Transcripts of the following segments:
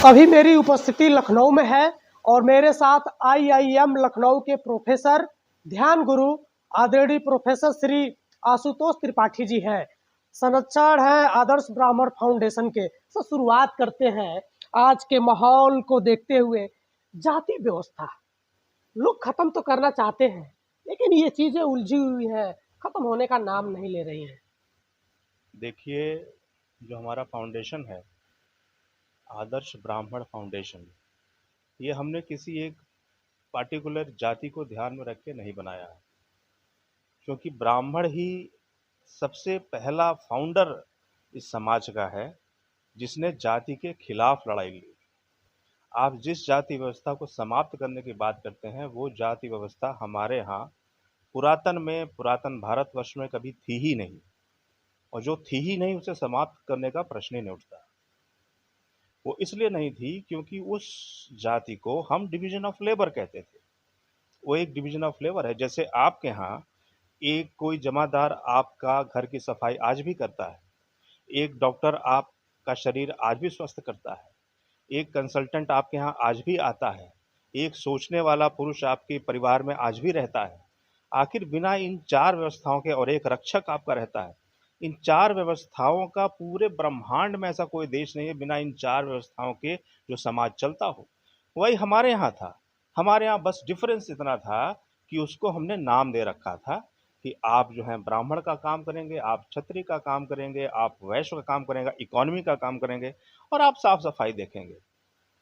अभी मेरी उपस्थिति लखनऊ में है और मेरे साथ आईआईएम लखनऊ के प्रोफेसर ध्यान गुरु आदरणीय प्रोफेसर श्री आशुतोष त्रिपाठी जी हैं। संरक्षण है आदर्श ब्राह्मण फाउंडेशन के। तो शुरुआत करते हैं। आज के माहौल को देखते हुए जाति व्यवस्था लोग खत्म तो करना चाहते हैं, लेकिन ये चीजें उलझी हुई हैं, खत्म होने का नाम नहीं ले रही हैं। देखिए, जो हमारा फाउंडेशन है आदर्श ब्राह्मण फाउंडेशन, ये हमने किसी एक पार्टिकुलर जाति को ध्यान में रख के नहीं बनाया है, क्योंकि ब्राह्मण ही सबसे पहला फाउंडर इस समाज का है जिसने जाति के खिलाफ लड़ाई ली। आप जिस जाति व्यवस्था को समाप्त करने की बात करते हैं, वो जाति व्यवस्था हमारे यहाँ पुरातन भारतवर्ष में कभी थी ही नहीं, और जो थी ही नहीं उसे समाप्त करने का प्रश्न ही नहीं उठता। वो इसलिए नहीं थी क्योंकि उस जाति को हम डिवीजन ऑफ लेबर कहते थे। वो एक डिवीजन ऑफ लेबर है। जैसे आपके यहाँ एक कोई जमादार आपका घर की सफाई आज भी करता है, एक डॉक्टर आपका शरीर आज भी स्वस्थ करता है, एक कंसल्टेंट आपके यहाँ आज भी आता है, एक सोचने वाला पुरुष आपके परिवार में आज भी रहता है। आखिर बिना इन चार व्यवस्थाओं के, और एक रक्षक आपका रहता है, इन चार व्यवस्थाओं का पूरे ब्रह्मांड में ऐसा कोई देश नहीं है बिना इन चार व्यवस्थाओं के जो समाज चलता हो। वही हमारे यहाँ था। हमारे यहाँ बस डिफरेंस इतना था कि उसको हमने नाम दे रखा था कि आप जो हैं ब्राह्मण का काम करेंगे, आप क्षत्रिय का काम करेंगे, आप वैश्य का काम करेंगे, इकोनॉमी का काम करेंगे, और आप साफ सफाई देखेंगे।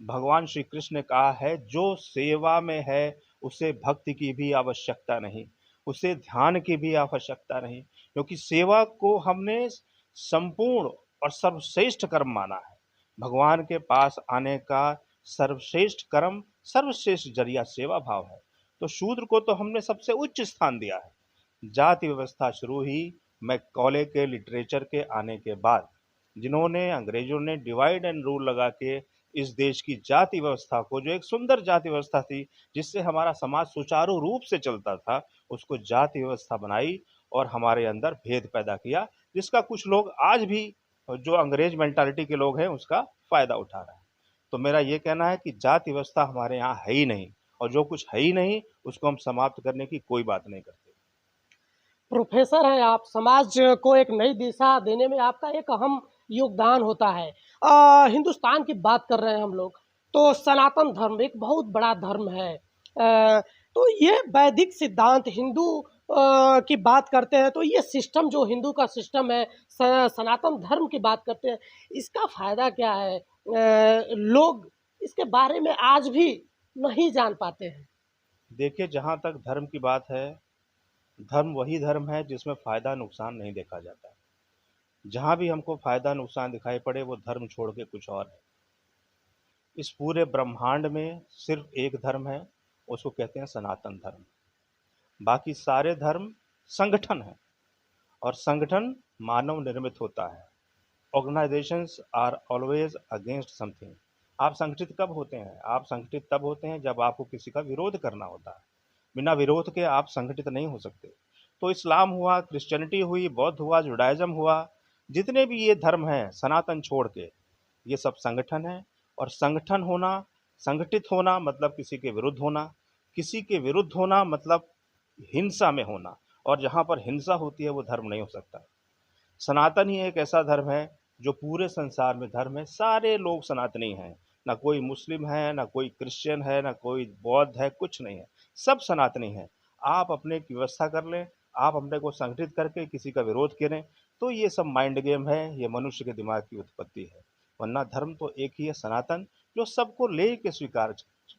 भगवान श्री कृष्ण ने कहा है, जो सेवा में है उसे भक्ति की भी आवश्यकता नहीं, उसे ध्यान की भी आवश्यकता नहीं, क्योंकि सेवा को हमने संपूर्ण और सर्वश्रेष्ठ कर्म माना है। भगवान के पास आने का सर्वश्रेष्ठ कर्म, सर्वश्रेष्ठ जरिया सेवा भाव है। तो शूद्र को तो हमने सबसे उच्च स्थान दिया है। जाति व्यवस्था शुरू ही मैकॉले के लिटरेचर के आने के बाद, जिन्होंने अंग्रेजों ने डिवाइड एंड रूल लगा के इस देश की जाति व्यवस्था को, जो एक सुंदर जाति व्यवस्था थी जिससे हमारा समाज सुचारू रूप से चलता था, उसको जाति व्यवस्था बनाई और हमारे अंदर भेद पैदा किया, जिसका कुछ लोग आज भी, जो अंग्रेज मेंटालिटी के लोग हैं, उसका फायदा उठा रहे हैं। तो मेरा ये कहना है कि जाति व्यवस्था हमारे यहाँ है ही नहीं, और जो कुछ है ही नहीं उसको हम समाप्त करने की कोई बात नहीं करते। प्रोफेसर हैं आप, समाज को एक नई दिशा देने में आपका एक अहम योगदान होता है। हिंदुस्तान की बात कर रहे हैं हम लोग, तो सनातन धर्म एक बहुत बड़ा धर्म है। तो ये वैदिक सिद्धांत हिंदू की बात करते हैं, तो ये सिस्टम जो हिंदू का सिस्टम है, सनातन धर्म की बात करते हैं, इसका फायदा क्या है? लोग इसके बारे में आज भी नहीं जान पाते हैं। देखिए, जहाँ तक धर्म की बात है, धर्म वही धर्म है जिसमें फ़ायदा नुकसान नहीं देखा जाता। जहाँ भी हमको फ़ायदा नुकसान दिखाई पड़े, वो धर्म छोड़ के कुछ और है। इस पूरे ब्रह्मांड में सिर्फ एक धर्म है, उसको कहते हैं सनातन धर्म। बाकी सारे धर्म संगठन है, और संगठन मानव निर्मित होता है। Organisations are always against something. आप संगठित कब होते हैं? आप संगठित तब होते हैं जब आपको किसी का विरोध करना होता है। बिना विरोध के आप संगठित नहीं हो सकते। तो इस्लाम हुआ, क्रिश्चियनिटी हुई, बौद्ध हुआ, जुडाइज्म हुआ, जितने भी ये धर्म हैं सनातन छोड़ के, ये सब संगठन है। और संगठन होना, संगठित होना मतलब किसी के विरुद्ध होना, किसी के विरुद्ध होना मतलब हिंसा में होना, और जहाँ पर हिंसा होती है वो धर्म नहीं हो सकता। सनातन ही एक ऐसा धर्म है जो पूरे संसार में धर्म है। सारे लोग सनातनी हैं, ना कोई मुस्लिम है, ना कोई क्रिश्चियन है, ना कोई बौद्ध है, कुछ नहीं है, सब सनातनी हैं। आप अपने की व्यवस्था कर लें, आप अपने को संगठित करके किसी का विरोध करें, तो ये सब माइंड गेम है, ये मनुष्य के दिमाग की उत्पत्ति है। वरना धर्म तो एक ही है, सनातन, जो सबको ले के स्वीकार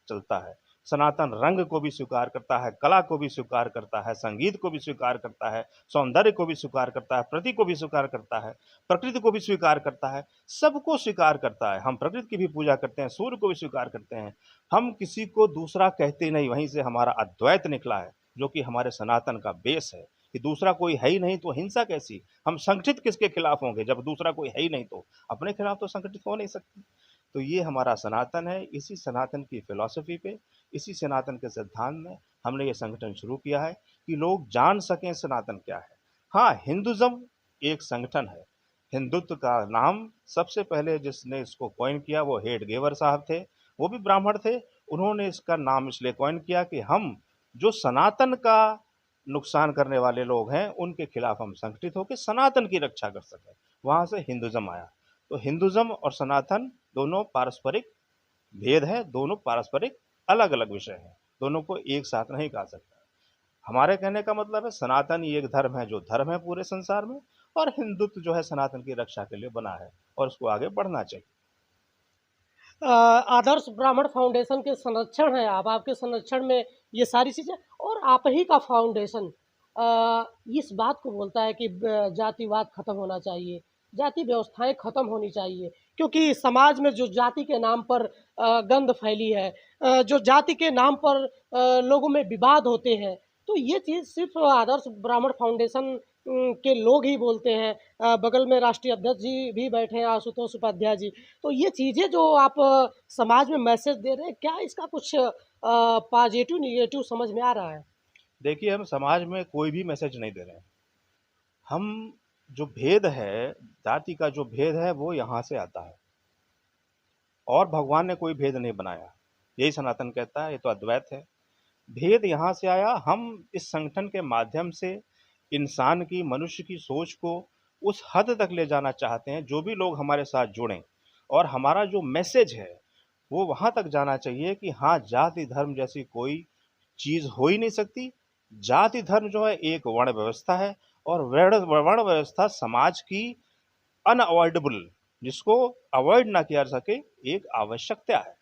चलता है। सनातन रंग को भी स्वीकार करता है, कला को भी स्वीकार करता है, संगीत को भी स्वीकार करता है, सौंदर्य को भी स्वीकार करता है, प्रकृति को भी स्वीकार करता है, प्रकृति को भी स्वीकार करता है, सबको स्वीकार करता है। हम प्रकृति की भी पूजा करते हैं, सूर्य को भी स्वीकार करते हैं। हम किसी को दूसरा कहते नहीं, वहीं से हमारा अद्वैत निकला है, जो कि हमारे सनातन का बेस है कि दूसरा कोई है ही नहीं तो हिंसा कैसी? हम संगठित किसके खिलाफ होंगे जब दूसरा कोई है ही नहीं? तो अपने खिलाफ तो संगठित हो नहीं सकते। तो ये हमारा सनातन है। इसी सनातन की फिलॉसफी पे, इसी सनातन के सिद्धांत में हमने ये संगठन शुरू किया है कि लोग जान सकें सनातन क्या है। हाँ, हिंदुज़्म एक संगठन है, हिंदुत्व का नाम सबसे पहले जिसने इसको कॉइन किया वो हेडगेवर साहब थे। वो भी ब्राह्मण थे। उन्होंने इसका नाम इसलिए कॉइन किया कि हम जो सनातन का नुकसान करने वाले लोग हैं उनके खिलाफ हम संगठित होकर सनातन की रक्षा कर सकें। वहाँ से हिंदुज़्म आया। तो हिंदुज़्म और सनातन दोनों पारस्परिक भेद है, दोनों पारस्परिक अलग-अलग विषय हैं। दोनों को एक साथ नहीं कहा सकता। हमारे कहने का मतलब है सनातन ही एक धर्म है जो धर्म है पूरे संसार में, और हिंदुत्व जो है सनातन की रक्षा के लिए बना है और उसको आगे बढ़ना चाहिए। आदर्श ब्राह्मण फाउंडेशन के संरक्षण हैं आप, आपके संरक्षण में ये सारी चीज़ें, और आप ही का फाउंडेशन इस बात को बोलता है कि जातिवाद खत्म होना चाहिए, जाति व्यवस्थाएं खत्म होनी चाहिए, क्योंकि समाज में जो जाति के नाम पर गंध फैली है, जो जाति के नाम पर लोगों में विवाद होते हैं, तो ये चीज़ सिर्फ आदर्श ब्राह्मण फाउंडेशन के लोग ही बोलते हैं। बगल में राष्ट्रीय अध्यक्ष जी भी बैठे हैं, आशुतोष उपाध्याय जी। तो ये चीज़ें जो आप समाज में मैसेज दे रहे हैं, क्या इसका कुछ पॉजिटिव नेगेटिव समझ में आ रहा है? देखिए, हम समाज में कोई भी मैसेज नहीं दे रहे हैं। हम जो भेद है, जाति का जो भेद है वो यहाँ से आता है, और भगवान ने कोई भेद नहीं बनाया। यही सनातन कहता है, ये तो अद्वैत है। भेद यहाँ से आया। हम इस संगठन के माध्यम से इंसान की, मनुष्य की सोच को उस हद तक ले जाना चाहते हैं, जो भी लोग हमारे साथ जुड़ें, और हमारा जो मैसेज है वो वहाँ तक जाना चाहिए कि हाँ, जाति धर्म जैसी कोई चीज़ हो ही नहीं सकती। जाति धर्म जो है एक वर्ण व्यवस्था है, और वर्ण वर्ण व्यवस्था समाज की अनअवॉइडेबल, जिसको अवॉइड ना किया जा सके, एक आवश्यकता है।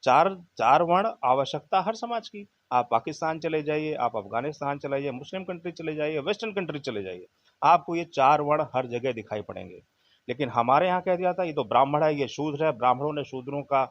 चार चार वर्ण आवश्यकता हर समाज की। आप पाकिस्तान चले जाइए, आप अफगानिस्तान चले जाइए, मुस्लिम कंट्री चले जाइए, वेस्टर्न कंट्री चले जाइए, आपको ये चार वर्ण हर जगह दिखाई पड़ेंगे। लेकिन हमारे यहाँ कह दिया था ये तो ब्राह्मण है, ये शूद्र है, ब्राह्मणों ने शूद्रों का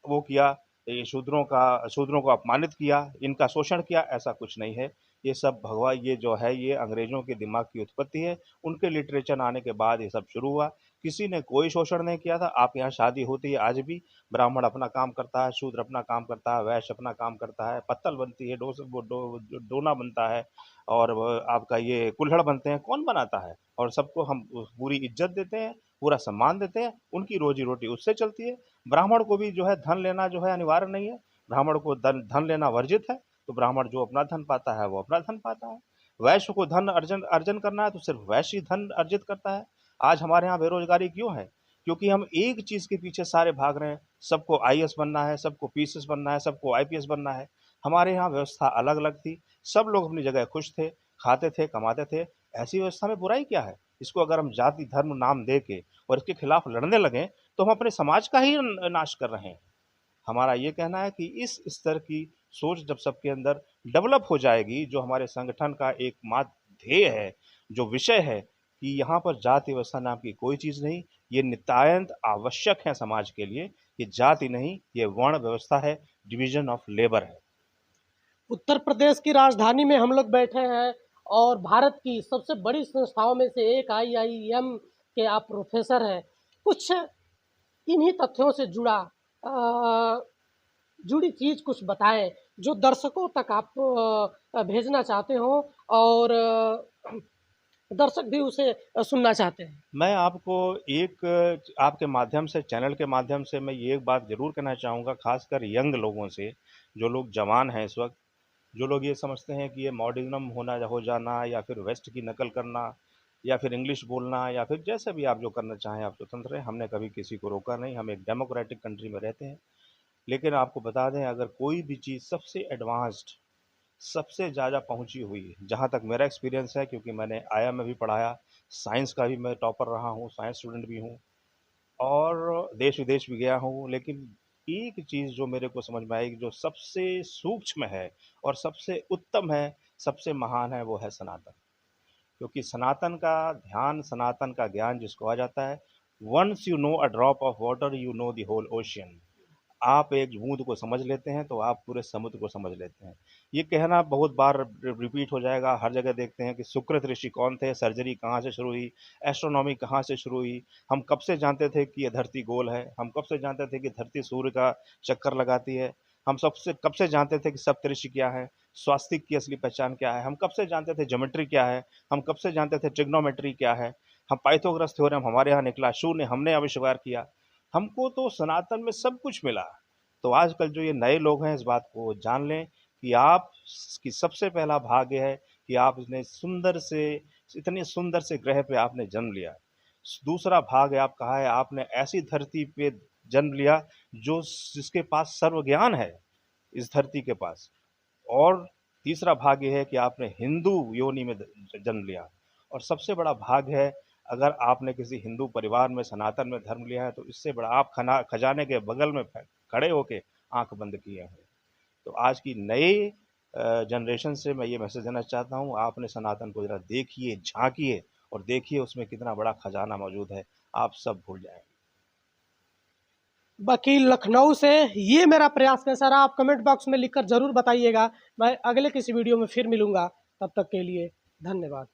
वो किया, ये शूद्रों को अपमानित किया, इनका शोषण किया। ऐसा कुछ नहीं है। ये सब भगवा ये जो है ये अंग्रेजों के दिमाग की उत्पत्ति है। उनके लिटरेचर आने के बाद ये सब शुरू हुआ। किसी ने कोई शोषण नहीं किया था। आप यहाँ शादी होती है आज भी, ब्राह्मण अपना काम करता है, शूद्र अपना काम करता है, वैश्य अपना काम करता है, पत्तल बनती है, डोना बनता है, और आपका ये कुल्हड़ बनते हैं। कौन बनाता है? और सबको हम पूरी इज्जत देते हैं, पूरा सम्मान देते हैं। उनकी रोजी रोटी उससे चलती है। ब्राह्मण को भी जो है धन लेना जो है अनिवार्य नहीं है। ब्राह्मण को धन लेना वर्जित है। तो ब्राह्मण जो अपना धन पाता है वो अपना धन पाता है। वैश्य को धन अर्जन अर्जन करना है तो सिर्फ वैश्य ही धन अर्जित करता है। आज हमारे यहाँ बेरोजगारी क्यों है? क्योंकि हम एक चीज़ के पीछे सारे भाग रहे हैं। सबको आईएएस बनना है, सबको पीसीएस बनना है, सबको आईपीएस बनना है। हमारे यहाँ व्यवस्था अलग-अलग थी। सब लोग अपनी जगह खुश थे, खाते थे, कमाते थे। ऐसी व्यवस्था में बुराई क्या है? इसको अगर हम जाति धर्म नाम दे के और इसके खिलाफ लड़ने लगें, तो हम अपने समाज का ही नाश कर रहे हैं। हमारा ये कहना है कि इस स्तर की सोच जब सबके अंदर डेवलप हो जाएगी, जो हमारे संगठन का एकमात्र ध्येय है, जो विषय है कि यहाँ पर जाति व्यवस्था नाम की कोई चीज़ नहीं, ये नितायंत आवश्यक है समाज के लिए। ये जाति नहीं, ये वर्ण व्यवस्था है, डिवीज़न ऑफ लेबर है। उत्तर प्रदेश की राजधानी में हम लोग बैठे हैं, और भारत की सबसे बड़ी संस्थाओं में से एक आईआईएम के आप प्रोफेसर हैं। कुछ इन्हीं तथ्यों से जुड़ी चीज़ कुछ बताएँ, जो दर्शकों तक आप भेजना चाहते हो, और दर्शक भी उसे सुनना चाहते हैं। मैं आपको एक आपके माध्यम से, चैनल के माध्यम से मैं ये एक बात ज़रूर कहना चाहूँगा, ख़ासकर यंग लोगों से, जो लोग जवान हैं इस वक़्त, जो लोग ये समझते हैं कि ये मॉडर्निज़्म हो जाना, या फिर वेस्ट की नकल करना, या फिर इंग्लिश बोलना, या फिर जैसे भी आप जो करना चाहें आप स्वतंत्र हैं। हमने कभी किसी को रोका नहीं, हम एक डेमोक्रेटिक कंट्री में रहते हैं। लेकिन आपको बता दें, अगर कोई भी चीज़ सबसे एडवांस्ड, सबसे ज़्यादा पहुँची हुई है, जहाँ तक मेरा एक्सपीरियंस है, क्योंकि मैंने आईआईएम में भी पढ़ाया, साइंस का भी मैं टॉपर रहा हूँ, साइंस स्टूडेंट भी हूँ, और देश-विदेश भी गया हूँ। लेकिन एक चीज़ जो मेरे को समझ में आई, कि जो सबसे सूक्ष्म है और सबसे उत्तम है, सबसे महान है, वो है सनातन। क्योंकि सनातन का ध्यान, सनातन का ज्ञान जिसको आ जाता है, once you know a drop of water, you know the whole ocean. आप एक बूंद को समझ लेते हैं तो आप पूरे समुद्र को समझ लेते हैं। ये कहना बहुत बार रिपीट हो जाएगा। हर जगह देखते हैं कि सुकृत ऋषि कौन थे, सर्जरी कहाँ से शुरू हुई, एस्ट्रोनॉमी कहाँ से शुरू हुई। हम कब से जानते थे कि ये धरती गोल है, हम कब से जानते थे कि धरती सूर्य का चक्कर लगाती है, हम सबसे कब से जानते थे कि सप्तऋषि क्या है, स्वास्तिक की असली पहचान क्या है, हम कब से जानते थे ज्योमेट्री क्या है, हम कब से जानते थे ट्रिग्नोमेट्री क्या है। हम पाइथागोरस थ्योरम हमारे यहाँ निकला, शून्य हमने आविष्कार किया। हमको तो सनातन में सब कुछ मिला। तो आजकल जो ये नए लोग हैं इस बात को जान लें कि आप की सबसे पहला भाग्य है कि आप इतने सुंदर से ग्रह पे आपने जन्म लिया। दूसरा भाग्य आप कहा है आपने ऐसी धरती पे जन्म लिया जिसके पास सर्व ज्ञान है इस धरती के पास। और तीसरा भाग्य है कि आपने हिंदू योनि में जन्म लिया। और सबसे बड़ा भाग्य है अगर आपने किसी हिंदू परिवार में सनातन में धर्म लिया है, तो इससे बड़ा आप खजाने के बगल में खड़े होके आंख बंद किए हैं। तो आज की नई जनरेशन से मैं ये मैसेज देना चाहता हूँ, आपने सनातन को जरा देखिए, झांकिए और देखिए उसमें कितना बड़ा खजाना मौजूद है, आप सब भूल जाएंगे। बाकी लखनऊ से ये मेरा प्रयास कैसा रहा आप कमेंट बॉक्स में लिखकर ज़रूर बताइएगा। मैं अगले किसी वीडियो में फिर मिलूंगा, तब तक के लिए धन्यवाद।